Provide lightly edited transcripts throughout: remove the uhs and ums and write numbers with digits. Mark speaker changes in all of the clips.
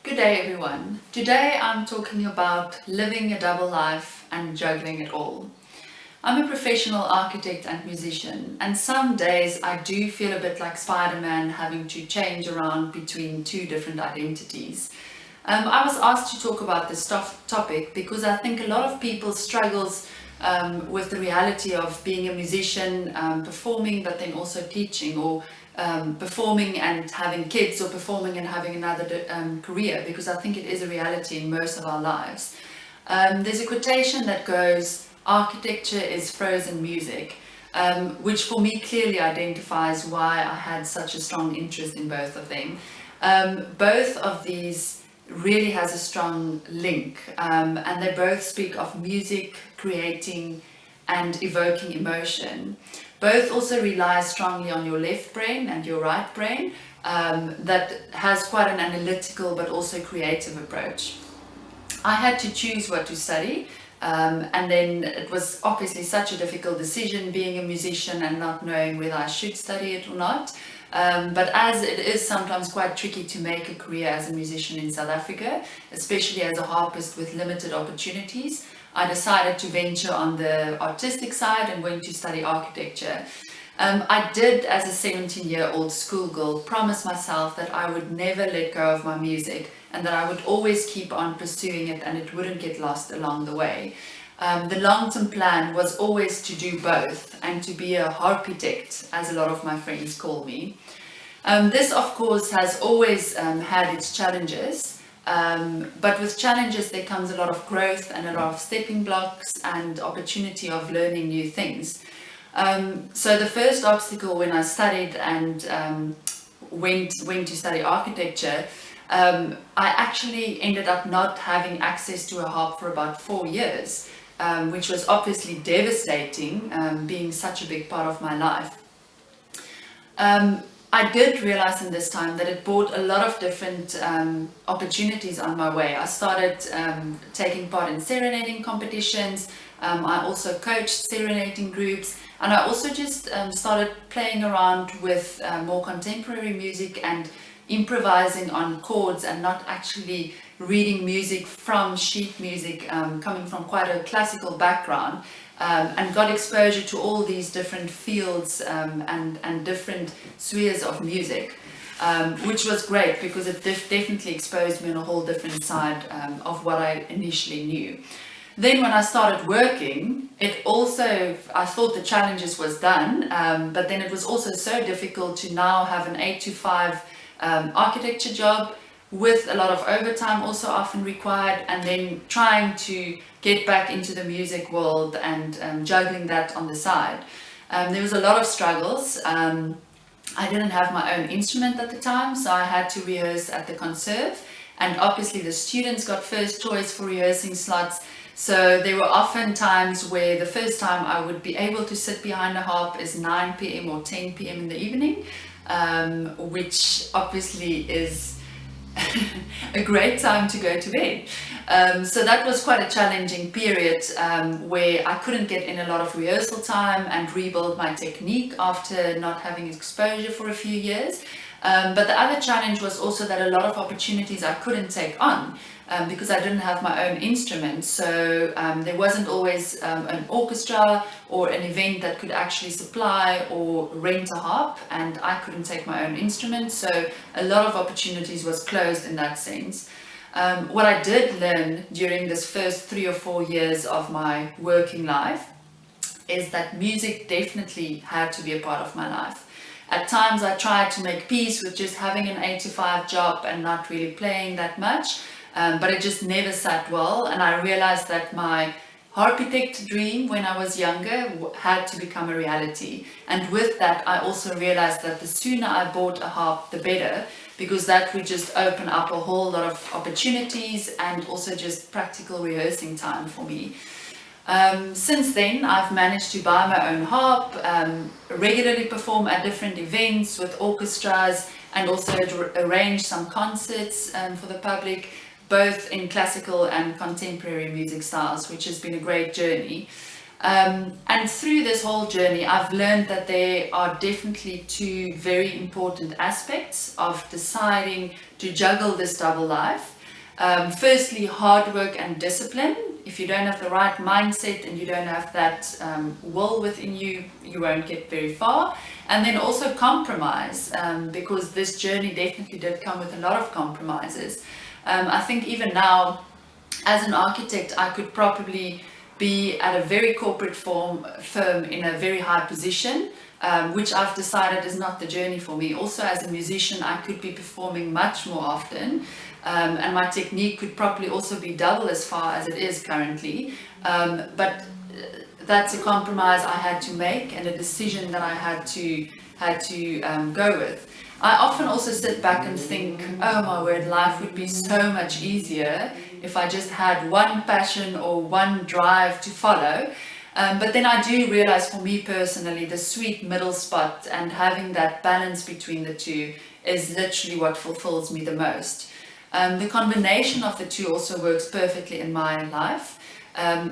Speaker 1: Good day everyone. Today I'm talking about living a double life and juggling it all. I'm a professional architect and musician, and some days I do feel a bit like Spider-Man having to change around between two different identities. I was asked to talk about this topic because I think a lot of people struggles with the reality of being a musician, performing but then also teaching, or performing and having kids, or performing and having another career, because I think it is a reality in most of our lives. There's a quotation that goes, "Architecture is frozen music," which for me clearly identifies why I had such a strong interest in both of them. Both of these really has a strong link, and they both speak of music, creating and evoking emotion. Both also rely strongly on your left brain and your right brain, that has quite an analytical but also creative approach. I had to choose what to study, and then it was obviously such a difficult decision being a musician and not knowing whether I should study it or not. But as it is sometimes quite tricky to make a career as a musician in South Africa, especially as a harpist with limited opportunities, I decided to venture on the artistic side and went to study architecture. I did, as a 17-year-old schoolgirl, promise myself that I would never let go of my music and that I would always keep on pursuing it and it wouldn't get lost along the way. The long-term plan was always to do both and to be a harpitect, as a lot of my friends call me. This, of course, has always had its challenges. But with challenges there comes a lot of growth and a lot of stepping blocks and opportunity of learning new things. So the first obstacle when I studied and went to study architecture, I actually ended up not having access to a harp for about 4 years, which was obviously devastating, being such a big part of my life. I did realize in this time that it brought a lot of different opportunities on my way. I started taking part in serenading competitions. I also coached serenading groups, and I also just started playing around with more contemporary music and improvising on chords and not actually reading music from sheet music, coming from quite a classical background. And got exposure to all these different fields and different spheres of music, which was great because it definitely exposed me on a whole different side of what I initially knew. Then when I started working, I thought the challenges was done, but then it was also so difficult to now have an 8 to 5 architecture job, with a lot of overtime also often required, and then trying to get back into the music world and juggling that on the side. There was a lot of struggles. I didn't have my own instrument at the time, so I had to rehearse at the conserve, and obviously the students got first choice for rehearsing slots. So there were often times where the first time I would be able to sit behind a harp is 9 p.m. or 10 p.m. in the evening, which obviously is a great time to go to bed. So that was quite a challenging period, where I couldn't get in a lot of rehearsal time and rebuild my technique after not having exposure for a few years. But the other challenge was also that a lot of opportunities I couldn't take on because I didn't have my own instrument. So there wasn't always an orchestra or an event that could actually supply or rent a harp, and I couldn't take my own instrument. So a lot of opportunities was closed in that sense. What I did learn during this first 3 or 4 years of my working life is that music definitely had to be a part of my life. At times I tried to make peace with just having an 8 to 5 job and not really playing that much, but it just never sat well, and I realized that my harpitect dream when I was younger had to become a reality. And with that I also realized that the sooner I bought a harp the better, because that would just open up a whole lot of opportunities and also just practical rehearsing time for me. Since then, I've managed to buy my own harp, regularly perform at different events with orchestras, and also arrange some concerts for the public, both in classical and contemporary music styles, which has been a great journey. And through this whole journey, I've learned that there are definitely two very important aspects of deciding to juggle this double life. Firstly, hard work and discipline. If you don't have the right mindset and you don't have that will within you, you won't get very far. And then also compromise, because this journey definitely did come with a lot of compromises. I think even now, as an architect, I could probably be at a very corporate firm in a very high position, which I've decided is not the journey for me. Also, as a musician, I could be performing much more often, and my technique could probably also be double as far as it is currently. But that's a compromise I had to make, and a decision that I had to go with. I often also sit back and think, oh my word, life would be so much easier if I just had one passion or one drive to follow. But then I do realize, for me personally, the sweet middle spot and having that balance between the two is literally what fulfills me the most. The combination of the two also works perfectly in my life.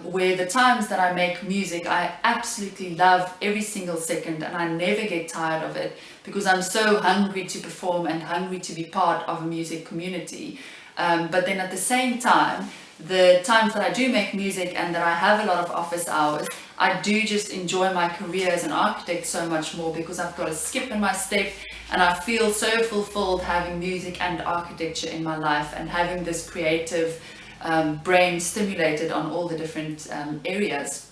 Speaker 1: Where the times that I make music, I absolutely love every single second, and I never get tired of it, because I'm so hungry to perform and hungry to be part of a music community. But then at the same time, the times that I do make music and that I have a lot of office hours, I do just enjoy my career as an architect so much more, because I've got a skip in my step, and I feel so fulfilled having music and architecture in my life, and having this creative brain stimulated on all the different areas.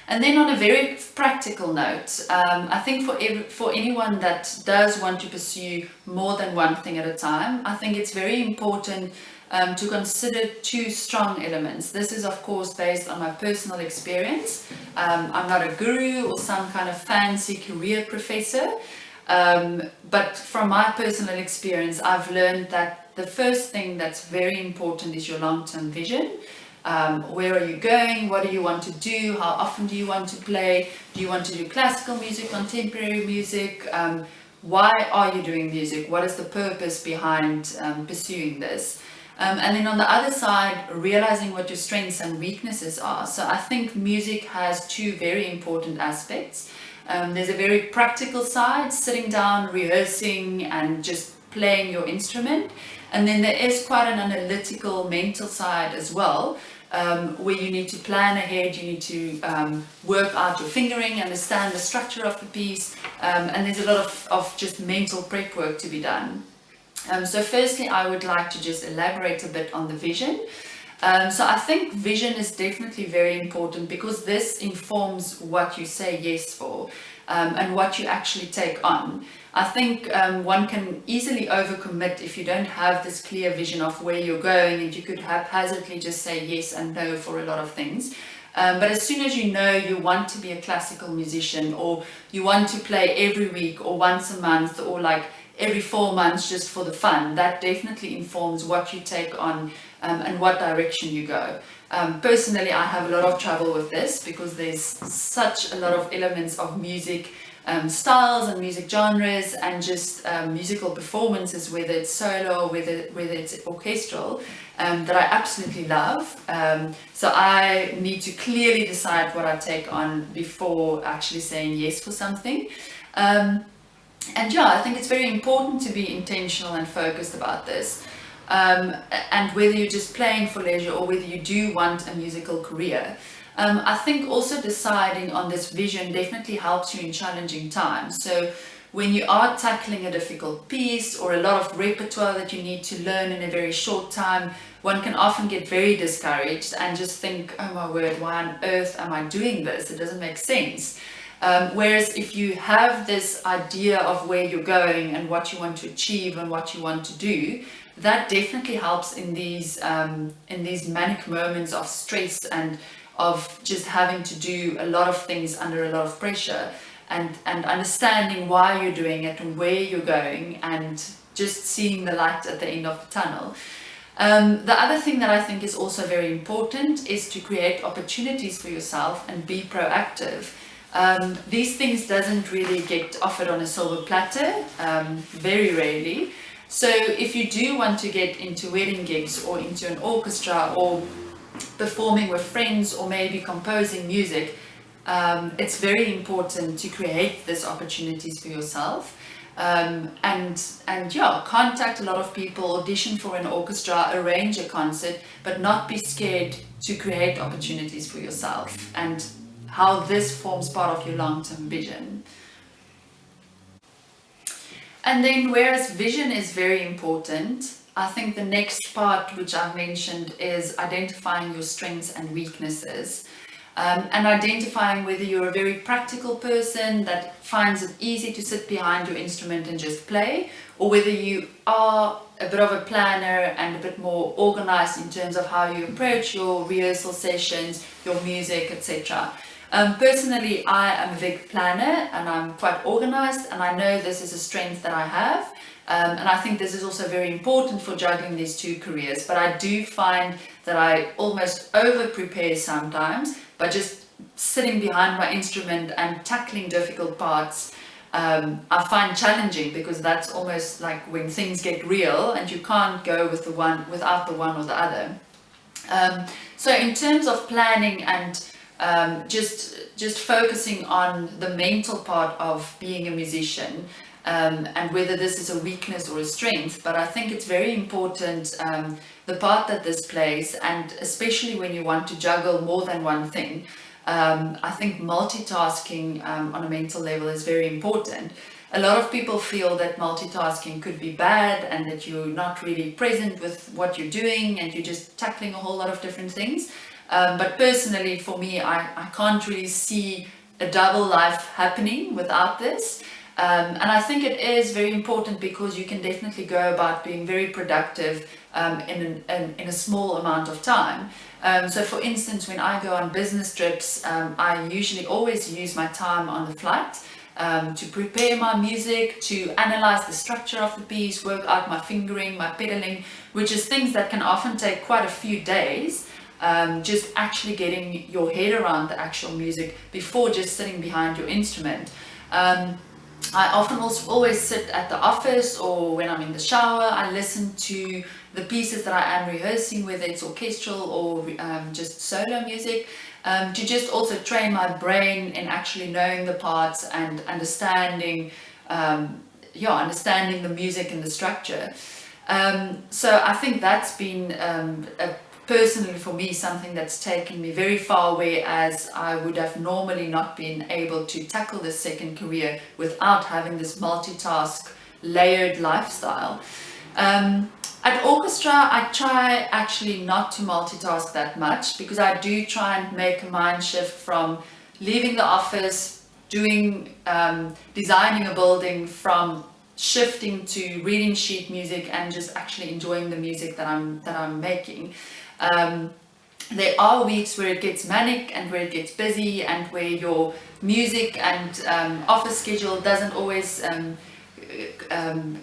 Speaker 1: And then on a very practical note, I think for anyone that does want to pursue more than one thing at a time, I think it's very important to consider two strong elements. This is of course based on my personal experience. I'm not a guru or some kind of fancy career professor, but from my personal experience, I've learned that the first thing that's very important is your long-term vision. Where are you going? What do you want to do? How often do you want to play? Do you want to do classical music, contemporary music? Why are you doing music? What is the purpose behind pursuing this? And then on the other side, realizing what your strengths and weaknesses are. So I think music has two very important aspects. There's a very practical side, sitting down, rehearsing, and just playing your instrument. And then there is quite an analytical, mental side as well, where you need to plan ahead, you need to work out your fingering, understand the structure of the piece, and there's a lot of just mental prep work to be done. So firstly, I would like to just elaborate a bit on the vision. So I think vision is definitely very important, because this informs what you say yes for, and what you actually take on. I think one can easily overcommit if you don't have this clear vision of where you're going, and you could haphazardly just say yes and no for a lot of things. But as soon as you know you want to be a classical musician, or you want to play every week or once a month, or like every 4 months just for the fun, that definitely informs what you take on and what direction you go. Personally, I have a lot of trouble with this, because there's such a lot of elements of music styles and music genres, and just musical performances, whether it's solo or whether it's orchestral, that I absolutely love. So I need to clearly decide what I take on before actually saying yes for something. And yeah, I think it's very important to be intentional and focused about this. And whether you're just playing for leisure or whether you do want a musical career. I think also deciding on this vision definitely helps you in challenging times. So when you are tackling a difficult piece or a lot of repertoire that you need to learn in a very short time, one can often get very discouraged and just think, oh my word, why on earth am I doing this? It doesn't make sense. Whereas if you have this idea of where you're going and what you want to achieve and what you want to do, that definitely helps in these manic moments of stress and of just having to do a lot of things under a lot of pressure, and understanding why you're doing it and where you're going, and just seeing the light at the end of the tunnel. The other thing that I think is also very important is to create opportunities for yourself and be proactive. These things doesn't really get offered on a silver platter, very rarely. So if you do want to get into wedding gigs or into an orchestra or performing with friends or maybe composing music, it's very important to create these opportunities for yourself. and yeah, contact a lot of people, audition for an orchestra, arrange a concert, but not be scared to create opportunities for yourself, and how this forms part of your long-term vision. And then, whereas vision is very important, I think the next part, which I've mentioned, is identifying your strengths and weaknesses. And identifying whether you're a very practical person that finds it easy to sit behind your instrument and just play, or whether you are a bit of a planner and a bit more organized in terms of how you approach your rehearsal sessions, your music, etc. Personally, I am a big planner and I'm quite organized, and I know this is a strength that I have. And I think this is also very important for juggling these two careers. But I do find that I almost over-prepare sometimes by just sitting behind my instrument and tackling difficult parts. I find challenging, because that's almost like when things get real and you can't go with the one without the one or the other. So in terms of planning and just focusing on the mental part of being a musician, and whether this is a weakness or a strength, but I think it's very important the part that this plays, and especially when you want to juggle more than one thing. I think multitasking on a mental level is very important. A lot of people feel that multitasking could be bad and that you're not really present with what you're doing and you're just tackling a whole lot of different things. But personally, for me, I can't really see a double life happening without this. And I think it is very important, because you can definitely go about being very productive in a small amount of time. So for instance, when I go on business trips, I usually always use my time on the flight to prepare my music, to analyze the structure of the piece, work out my fingering, my pedaling, which is things that can often take quite a few days. Just actually getting your head around the actual music before just sitting behind your instrument. I often also always sit at the office, or when I'm in the shower, I listen to the pieces that I am rehearsing, whether it's orchestral or just solo music, to just also train my brain in actually knowing the parts and understanding the music and the structure. So I think that's been personally for me something that's taken me very far, whereas I would have normally not been able to tackle this second career without having this multitask layered lifestyle. At orchestra, I try actually not to multitask that much, because I do try and make a mind shift from leaving the office, doing designing a building, from shifting to reading sheet music and just actually enjoying the music that I'm making. There are weeks where it gets manic and where it gets busy, and where your music and office schedule doesn't always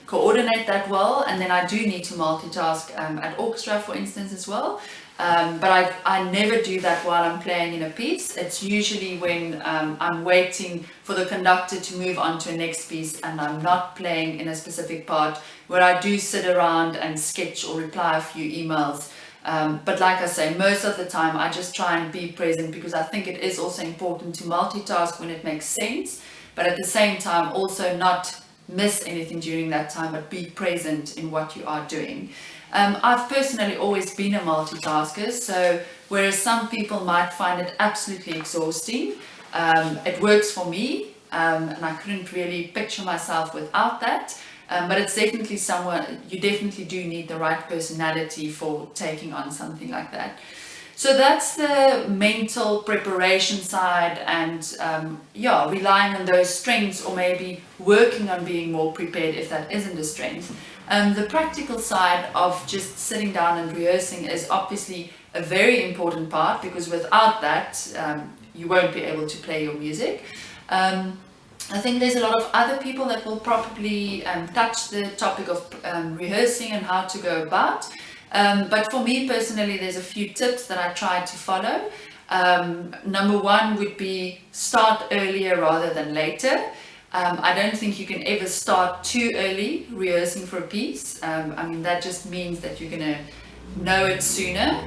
Speaker 1: coordinate that well, and then I do need to multitask at orchestra, for instance, as well. But I never do that while I'm playing in a piece. It's usually when I'm waiting for the conductor to move on to a next piece and I'm not playing in a specific part, where I do sit around and sketch or reply a few emails. But like I say, most of the time I just try and be present, because I think it is also important to multitask when it makes sense, but at the same time also not miss anything during that time, but be present in what you are doing. I've personally always been a multitasker, so whereas some people might find it absolutely exhausting, it works for me, and I couldn't really picture myself without that. But it's definitely somewhere, you definitely do need the right personality for taking on something like that. So that's the mental preparation side, and relying on those strengths, or maybe working on being more prepared if that isn't a strength. The practical side of just sitting down and rehearsing is obviously a very important part, because without that you won't be able to play your music. I think there's a lot of other people that will probably touch the topic of rehearsing and how to go about. But for me personally, there's a few tips that I try to follow. Number one would be start earlier rather than later. I don't think you can ever start too early rehearsing for a piece. I mean, that just means that you're going to know it sooner.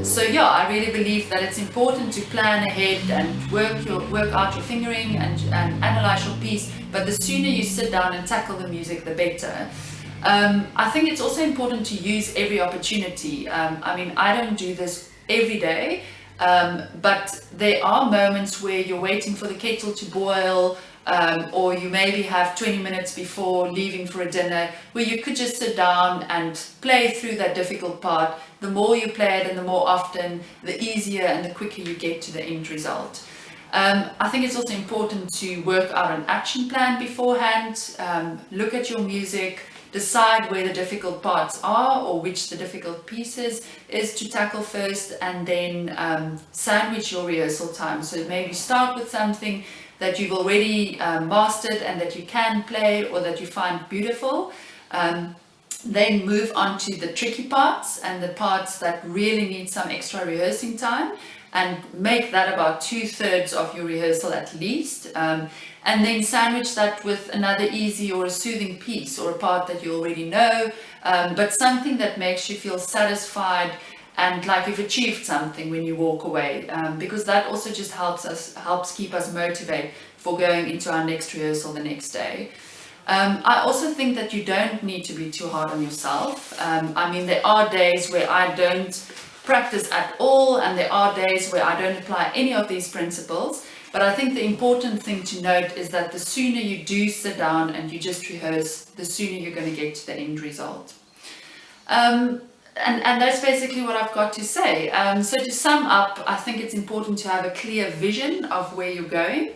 Speaker 1: So yeah, I really believe that it's important to plan ahead and work out your fingering and analyze your piece, but the sooner you sit down and tackle the music, the better. I think it's also important to use every opportunity. I mean, I don't do this every day, but there are moments where you're waiting for the kettle to boil, or you maybe have 20 minutes before leaving for a dinner where you could just sit down and play through that difficult part. The more you play it and the more often, the easier and the quicker you get to the end result. I think it's also important to work out an action plan beforehand, look at your music, decide where the difficult parts are or which the difficult pieces is to tackle first, and then sandwich your rehearsal time. So maybe start with something that you've already mastered and that you can play or that you find beautiful. Then move on to the tricky parts and the parts that really need some extra rehearsing time, and make that about 2/3 of your rehearsal at least. And then sandwich that with another easy or a soothing piece or a part that you already know, but something that makes you feel satisfied and like you've achieved something when you walk away, because that also just helps keep us motivated for going into our next rehearsal the next day. I also think that you don't need to be too hard on yourself. I mean, there are days where I don't practice at all, and there are days where I don't apply any of these principles. But I think the important thing to note is that the sooner you do sit down and you just rehearse, the sooner you're going to get to the end result. And that's basically what I've got to say. So to sum up, I think it's important to have a clear vision of where you're going.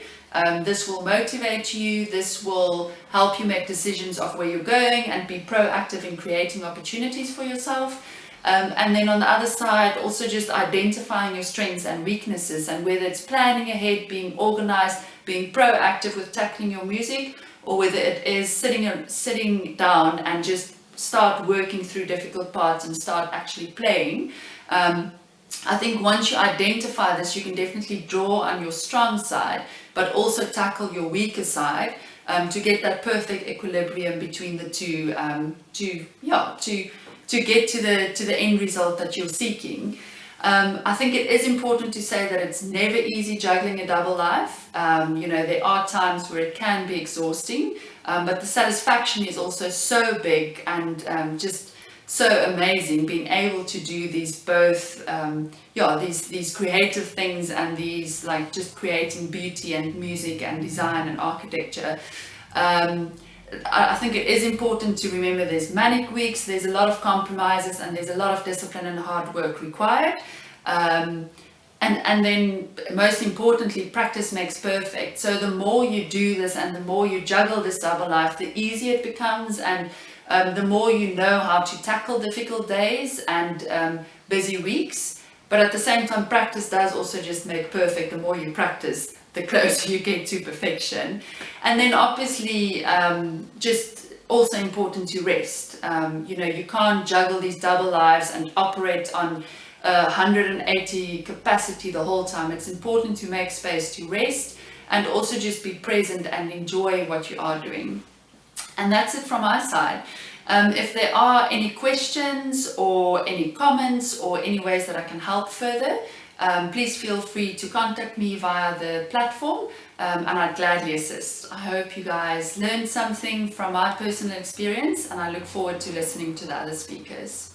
Speaker 1: This will motivate you, this will help you make decisions of where you're going and be proactive in creating opportunities for yourself. And then on the other side, also just identifying your strengths and weaknesses, and whether it's planning ahead, being organized, being proactive with tackling your music, or whether it is sitting down and just start working through difficult parts and start actually playing. I think once you identify this, you can definitely draw on your strong side, but also tackle your weaker side, to get that perfect equilibrium between the two, to get to the end result that you're seeking. I think it is important to say that it's never easy juggling a double life. There are times where it can be exhausting, but the satisfaction is also so big and just so amazing, being able to do these both, these creative things and these like just creating beauty and music and design and architecture. I think it is important to remember there's manic weeks, there's a lot of compromises, and there's a lot of discipline and hard work required. And then most importantly, practice makes perfect. So the more you do this and the more you juggle this double life, the easier it becomes, and the more you know how to tackle difficult days and busy weeks. But at the same time, practice does also just make perfect. The more you practice, the closer you get to perfection. And then obviously, just also important to rest. You can't juggle these double lives and operate on 180 capacity the whole time. It's important to make space to rest and also just be present and enjoy what you are doing. And that's it from my side. If there are any questions or any comments or any ways that I can help further, please feel free to contact me via the platform, and I'd gladly assist. I hope you guys learned something from my personal experience, and I look forward to listening to the other speakers.